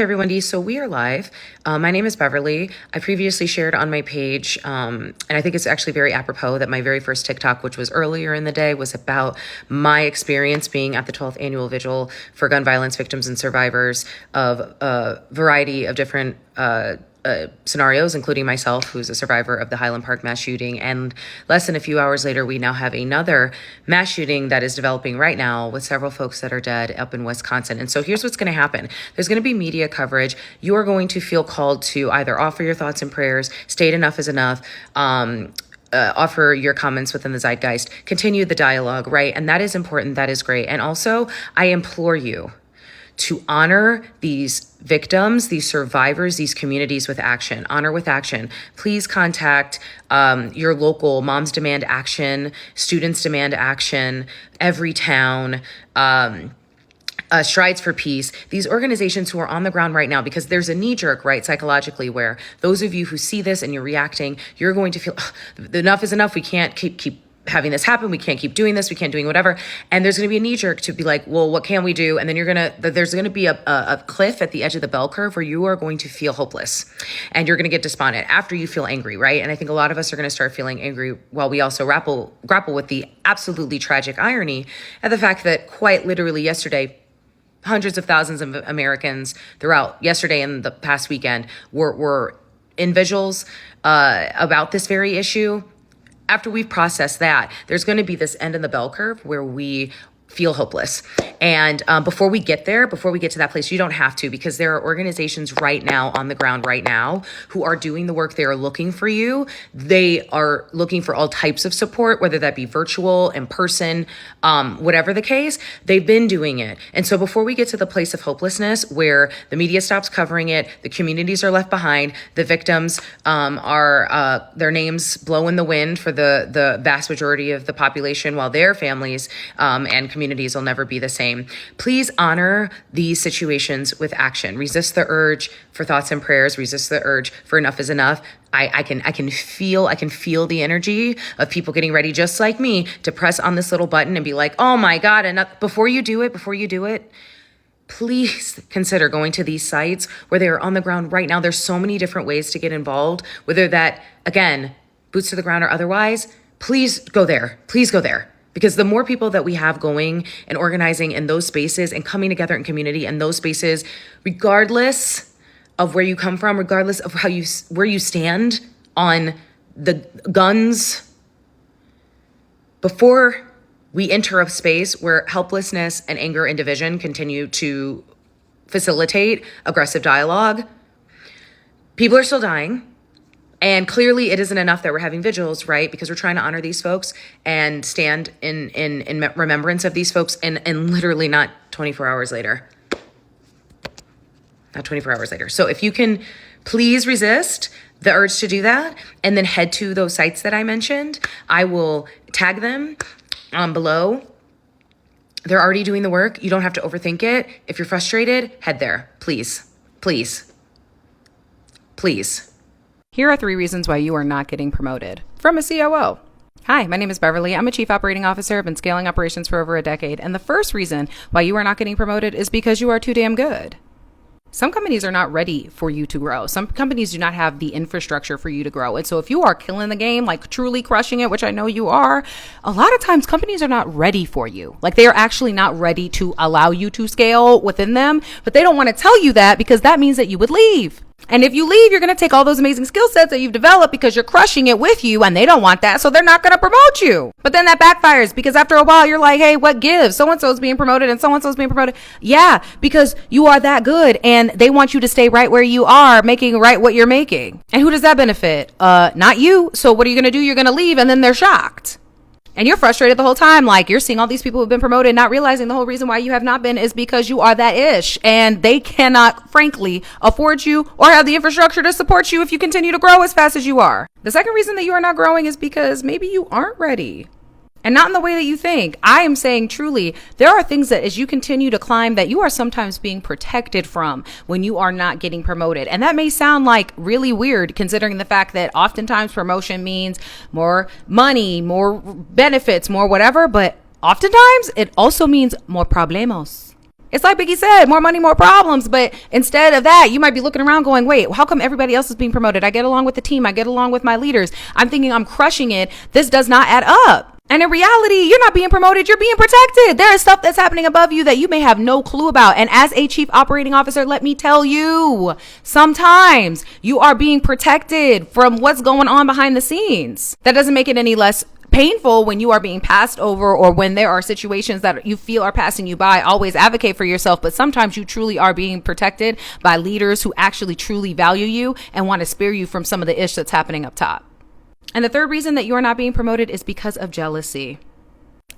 Hey everyone, so we are live. My name is Beverly. I previously shared on my page, and I think it's actually very apropos that my very first TikTok, which was earlier in the day, was about my experience being at the 12th annual vigil for gun violence victims and survivors of a variety of different scenarios, including myself, who's a survivor of the Highland Park mass shooting. And less than a few hours later, we now have another mass shooting that is developing right now with several folks that are dead up in Wisconsin. And so here's what's going to happen. There's going to be media coverage. You are going to feel called to either offer your thoughts and prayers, state enough is enough, offer your comments within the zeitgeist, continue the dialogue, right? And that is important. That is great. And also, I implore you to honor these victims, these survivors, these communities with action. Honor with action. Please contact your local Moms Demand Action, Students Demand Action, Everytown, Strides for Peace, these organizations who are on the ground right now, because there's a knee jerk, right, psychologically, where those of you who see this and you're reacting, you're going to feel enough is enough. We can't keep having this happen. We can't keep doing this. We can't doing whatever. And there's going to be a knee jerk to be like, well, what can we do? And then there's going to be a cliff at the edge of the bell curve where you are going to feel hopeless and you're going to get despondent after you feel angry, right? And I think a lot of us are going to start feeling angry while we also grapple with the absolutely tragic irony of the fact that quite literally yesterday, hundreds of thousands of Americans throughout yesterday and the past weekend were in vigils about this very issue. After we've processed that, there's going to be this end in the bell curve where we feel hopeless. And before we get to that place, you don't have to, because there are organizations right now on the ground right now who are doing the work. They are looking for you. They are looking for all types of support, whether that be virtual, in person, whatever the case. They've been doing it. And so before we get to the place of hopelessness where the media stops covering it, the communities are left behind, the victims are their names blow in the wind for the vast majority of the population, while their families and communities will never be the same. Please honor these situations with action. Resist the urge for thoughts and prayers. Resist the urge for enough is enough. I can feel the energy of people getting ready, just like me, to press on this little button and be like, oh my God. And before you do it, please consider going to these sites where they are on the ground right now. There's so many different ways to get involved, whether that, again, boots to the ground or otherwise. Please go there. Because the more people that we have going and organizing in those spaces and coming together in community in those spaces, regardless of where you come from, regardless of where you stand on the guns, before we enter a space where helplessness and anger and division continue to facilitate aggressive dialogue, people are still dying. And clearly it isn't enough that we're having vigils, right? Because we're trying to honor these folks and stand in remembrance of these folks and literally not 24 hours later. Not 24 hours later. So if you can please resist the urge to do that and then head to those sites that I mentioned, I will tag them below. They're already doing the work. You don't have to overthink it. If you're frustrated, head there. Please. Here are 3 reasons why you are not getting promoted from a COO. Hi, my name is Beverly. I'm a chief operating officer. I've been scaling operations for over a decade. And the first reason why you are not getting promoted is because you are too damn good. Some companies are not ready for you to grow. Some companies do not have the infrastructure for you to grow. And so if you are killing the game, like truly crushing it, which I know you are, a lot of times companies are not ready for you. Like they are actually not ready to allow you to scale within them, but they don't want to tell you that because that means that you would leave. And if you leave, you're going to take all those amazing skill sets that you've developed because you're crushing it with you, and they don't want that. So they're not going to promote you. But then that backfires because after a while, you're like, hey, what gives? So-and-so's being promoted and so-and-so's being promoted. Yeah, because you are that good and they want you to stay right where you are, making right what you're making. And who does that benefit? Not you. So what are you going to do? You're going to leave, and then they're shocked. And you're frustrated the whole time. Like you're seeing all these people who've been promoted, not realizing the whole reason why you have not been is because you are that ish. And they cannot, frankly, afford you or have the infrastructure to support you if you continue to grow as fast as you are. The second reason that you are not growing is because maybe you aren't ready. And not in the way that you think. I am saying truly, there are things that as you continue to climb that you are sometimes being protected from when you are not getting promoted. And that may sound like really weird considering the fact that oftentimes promotion means more money, more benefits, more whatever. But oftentimes it also means more problemos. It's like Biggie said, more money, more problems. But instead of that, you might be looking around going, wait, how come everybody else is being promoted? I get along with the team. I get along with my leaders. I'm thinking I'm crushing it. This does not add up. And in reality, you're not being promoted. You're being protected. There is stuff that's happening above you that you may have no clue about. And as a chief operating officer, let me tell you, sometimes you are being protected from what's going on behind the scenes. That doesn't make it any less painful when you are being passed over or when there are situations that you feel are passing you by. Always advocate for yourself, but sometimes you truly are being protected by leaders who actually truly value you and want to spare you from some of the ish that's happening up top. And the third reason that you are not being promoted is because of jealousy.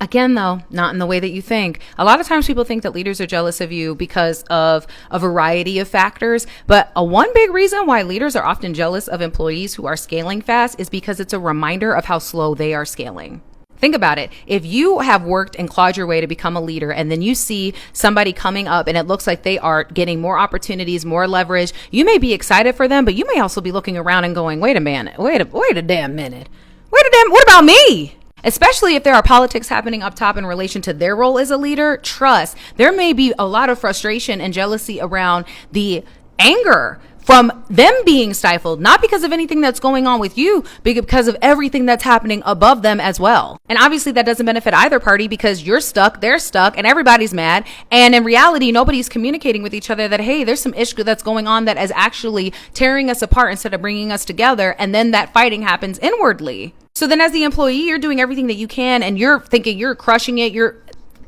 Again, though, not in the way that you think. A lot of times people think that leaders are jealous of you because of a variety of factors. But one big reason why leaders are often jealous of employees who are scaling fast is because it's a reminder of how slow they are scaling. Think about it. If you have worked and clawed your way to become a leader, and then you see somebody coming up and it looks like they are getting more opportunities, more leverage, you may be excited for them, but you may also be looking around and going, wait a minute, wait a damn minute. What about me? Especially if there are politics happening up top in relation to their role as a leader, trust, there may be a lot of frustration and jealousy around the anger from them being stifled, not because of anything that's going on with you, but because of everything that's happening above them as well. And obviously that doesn't benefit either party because you're stuck, they're stuck, and everybody's mad. And in reality, nobody's communicating with each other that, hey, there's some issue that's going on that is actually tearing us apart instead of bringing us together. And then that fighting happens inwardly. So then as the employee, you're doing everything that you can and you're thinking you're crushing it. You're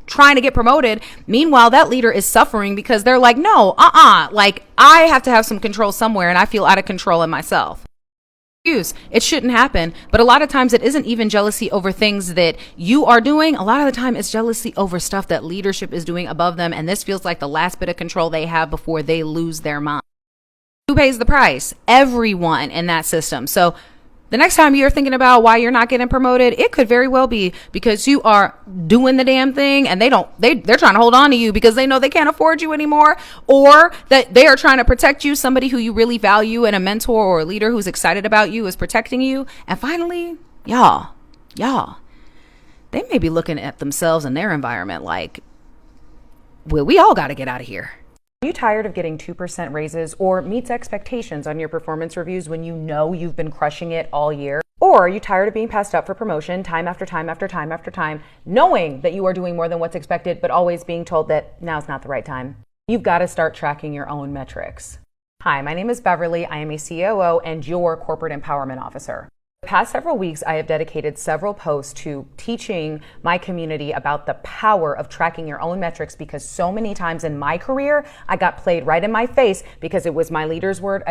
trying to get promoted. Meanwhile, that leader is suffering because they're like, no, like I have to have some control somewhere and I feel out of control in myself. It shouldn't happen. But a lot of times it isn't even jealousy over things that you are doing. A lot of the time it's jealousy over stuff that leadership is doing above them. And this feels like the last bit of control they have before they lose their mind. Who pays the price? Everyone in that system. So the next time you're thinking about why you're not getting promoted, it could very well be because you are doing the damn thing and they're trying to hold on to you because they know they can't afford you anymore, or that they are trying to protect you. Somebody who you really value and a mentor or a leader who's excited about you is protecting you. And finally, y'all, they may be looking at themselves and their environment like, well, we all got to get out of here. Are you tired of getting 2% raises or meets expectations on your performance reviews when you know you've been crushing it all year? Or are you tired of being passed up for promotion time after time after time after time, knowing that you are doing more than what's expected, but always being told that now's not the right time? You've got to start tracking your own metrics. Hi, my name is Beverly. I am a COO and your Corporate Empowerment Officer. The past several weeks, I have dedicated several posts to teaching my community about the power of tracking your own metrics because so many times in my career, I got played right in my face because it was my leader's word